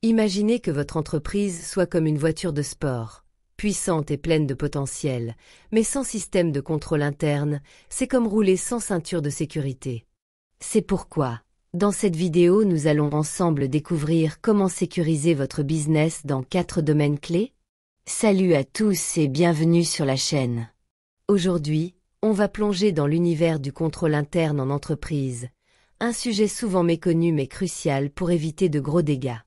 Imaginez que votre entreprise soit comme une voiture de sport, puissante et pleine de potentiel, mais sans système de contrôle interne, c'est comme rouler sans ceinture de sécurité. C'est pourquoi, dans cette vidéo, nous allons ensemble découvrir comment sécuriser votre business dans 4 domaines clés. Salut à tous et bienvenue sur la chaîne. Aujourd'hui, on va plonger dans l'univers du contrôle interne en entreprise, un sujet souvent méconnu mais crucial pour éviter de gros dégâts.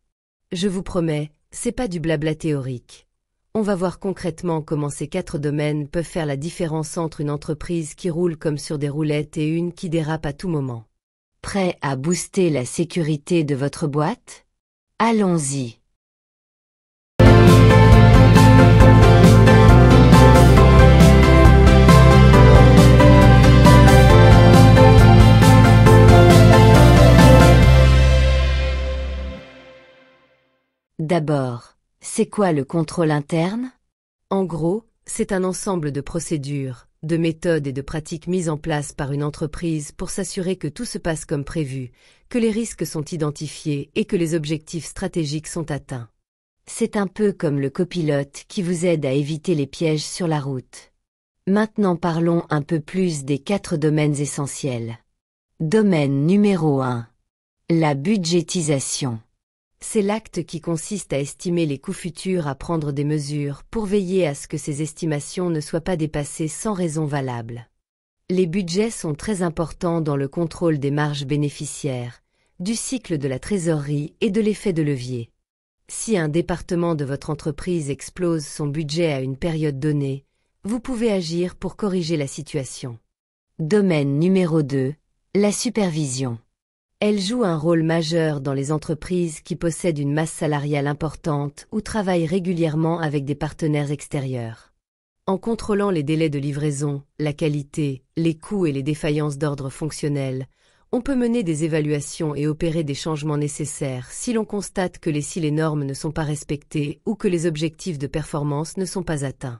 Je vous promets, c'est pas du blabla théorique. On va voir concrètement comment ces 4 domaines peuvent faire la différence entre une entreprise qui roule comme sur des roulettes et une qui dérape à tout moment. Prêt à booster la sécurité de votre boîte? Allons-y! D'abord, c'est quoi le contrôle interne? En gros, c'est un ensemble de procédures, de méthodes et de pratiques mises en place par une entreprise pour s'assurer que tout se passe comme prévu, que les risques sont identifiés et que les objectifs stratégiques sont atteints. C'est un peu comme le copilote qui vous aide à éviter les pièges sur la route. Maintenant parlons un peu plus des 4 domaines essentiels. Domaine numéro 1. La budgétisation. C'est l'acte qui consiste à estimer les coûts futurs à prendre des mesures pour veiller à ce que ces estimations ne soient pas dépassées sans raison valable. Les budgets sont très importants dans le contrôle des marges bénéficiaires, du cycle de la trésorerie et de l'effet de levier. Si un département de votre entreprise explose son budget à une période donnée, vous pouvez agir pour corriger la situation. Domaine numéro 2. La supervision. Elle joue un rôle majeur dans les entreprises qui possèdent une masse salariale importante ou travaillent régulièrement avec des partenaires extérieurs. En contrôlant les délais de livraison, la qualité, les coûts et les défaillances d'ordre fonctionnel, on peut mener des évaluations et opérer des changements nécessaires si l'on constate que les normes ne sont pas respectées ou que les objectifs de performance ne sont pas atteints.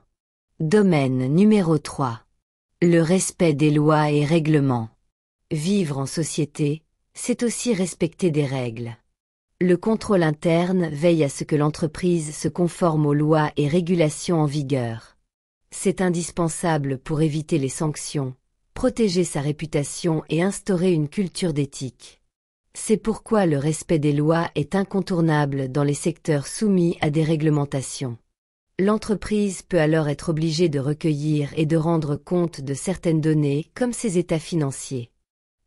Domaine numéro 3. Le respect des lois et règlements. Vivre en société, c'est aussi respecter des règles. Le contrôle interne veille à ce que l'entreprise se conforme aux lois et régulations en vigueur. C'est indispensable pour éviter les sanctions, protéger sa réputation et instaurer une culture d'éthique. C'est pourquoi le respect des lois est incontournable dans les secteurs soumis à des réglementations. L'entreprise peut alors être obligée de recueillir et de rendre compte de certaines données comme ses états financiers.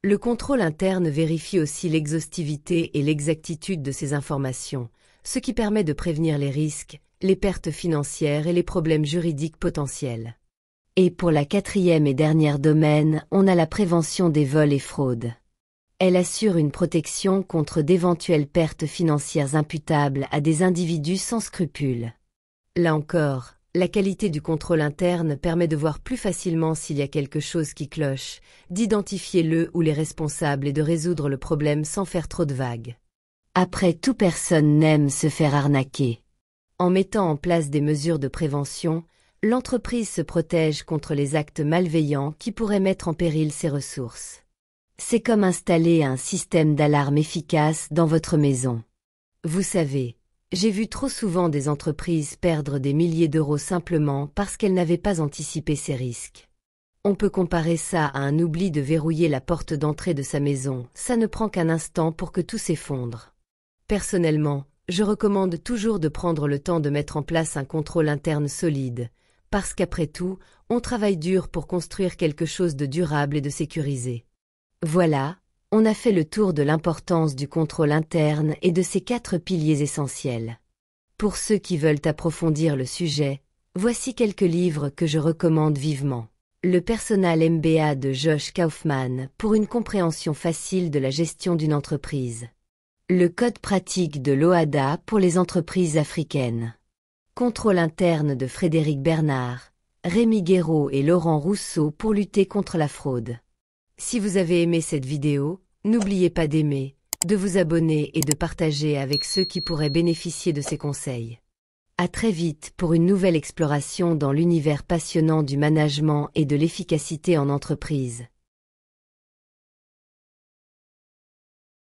Le contrôle interne vérifie aussi l'exhaustivité et l'exactitude de ces informations, ce qui permet de prévenir les risques, les pertes financières et les problèmes juridiques potentiels. Et pour la 4e et dernière domaine, on a la prévention des vols et fraudes. Elle assure une protection contre d'éventuelles pertes financières imputables à des individus sans scrupules. Là encore, la qualité du contrôle interne permet de voir plus facilement s'il y a quelque chose qui cloche, d'identifier le ou les responsables et de résoudre le problème sans faire trop de vagues. Après tout, personne n'aime se faire arnaquer. En mettant en place des mesures de prévention, l'entreprise se protège contre les actes malveillants qui pourraient mettre en péril ses ressources. C'est comme installer un système d'alarme efficace dans votre maison. Vous savez, j'ai vu trop souvent des entreprises perdre des milliers d'euros simplement parce qu'elles n'avaient pas anticipé ces risques. On peut comparer ça à un oubli de verrouiller la porte d'entrée de sa maison, ça ne prend qu'un instant pour que tout s'effondre. Personnellement, je recommande toujours de prendre le temps de mettre en place un contrôle interne solide, parce qu'après tout, on travaille dur pour construire quelque chose de durable et de sécurisé. Voilà. On a fait le tour de l'importance du contrôle interne et de ses 4 piliers essentiels. Pour ceux qui veulent approfondir le sujet, voici quelques livres que je recommande vivement. Le Personal MBA de Josh Kaufman pour une compréhension facile de la gestion d'une entreprise. Le Code pratique de l'OHADA pour les entreprises africaines. Contrôle interne de Frédéric Bernard, Rémi Guéraud et Laurent Rousseau pour lutter contre la fraude. Si vous avez aimé cette vidéo, n'oubliez pas d'aimer, de vous abonner et de partager avec ceux qui pourraient bénéficier de ces conseils. À très vite pour une nouvelle exploration dans l'univers passionnant du management et de l'efficacité en entreprise.